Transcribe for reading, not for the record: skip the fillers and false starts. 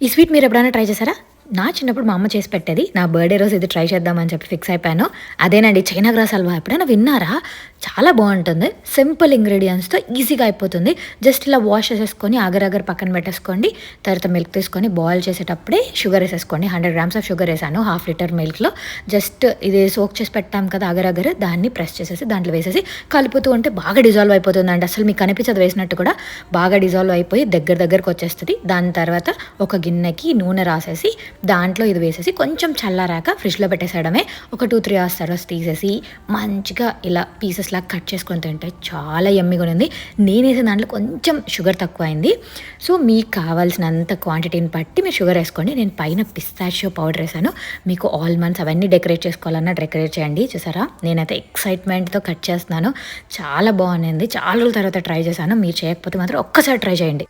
ఈ స్వీట్ మీరెప్పుడైనా ట్రై చేశారా? నా చిన్నప్పుడు మా అమ్మ చేసి పెట్టేది. నా బర్త్‌డే రోజు ఇది ట్రై చేద్దామని చెప్పి ఫిక్స్ అయిపోయాను. అదేనండి చైనా గ్రాస్ హల్వా. ఎప్పుడైనా విన్నారా? చాలా బావుంటుంది. సింపుల్ ఇంగ్రీడియెంట్స్‌తో ఈజీగా అయిపోతుంది. జస్ట్ ఇలా వాష్ చేసేసుకొని అగరగర పక్కన పెట్టేసుకోండి. తర్వాత మిల్క్ తీసుకొని బాయిల్ చేసేటప్పుడే షుగర్ ఏసేసుకోండి. 100 గ్రామ్స్ ఆఫ్ షుగర్ ఏసాను హాఫ్ లీటర్ మిల్క్‌లో. జస్ట్ ఇది సోక్ చేసి పెట్టాం కదా అగరగర, దాన్ని ప్రెస్ చేసేసి దాంట్లో వేసేసి కలుపుతూ ఉంటే బాగా డిజాల్వ్ అయిపోతుందండి. అసలు మీకు కనిపించదు వేసినట్టు కూడా. బాగా డిజాల్వ్ అయిపోయి దగ్గరకొచ్చేస్తది. దాని తర్వాత ఒక గిన్నెకి నూనె రాసేసి దాంట్లో ఇది వేసేసి కొంచెం చల్లారాక ఫ్రిడ్జ్‌లో పెట్టేసేయడమే. ఒక 2, 3 అవర్స్ తర్వాత తీసేసి మంచిగా ఇలా పీసెస్‌లాగా కట్ చేసుకొని తింటే చాలా యమ్మీగా ఉండింది. నేనేసిన దాంట్లో కొంచెం షుగర్ తక్కువైంది. సో, మీకు కావాల్సినంత క్వాంటిటీని బట్టి మీరు షుగర్ ఏసుకోండి. నేను పైన పిస్తాచియో పౌడర్ ఏసాను. మీకు ఆల్మండ్స్ అవన్నీ డెకరేట్ చేసుకోవాలన్నా డెకరేట్ చేయండి. చూసారా? నేనైతే ఎక్సైట్‌మెంట్‌తో కట్ చేస్తున్నాను. చాలా బావుండింది. చాలా రోజుల తర్వాత ట్రై చేశాను. మీరు చేయకపోతే మాత్రం ఒక్కసారి ట్రై చేయండి.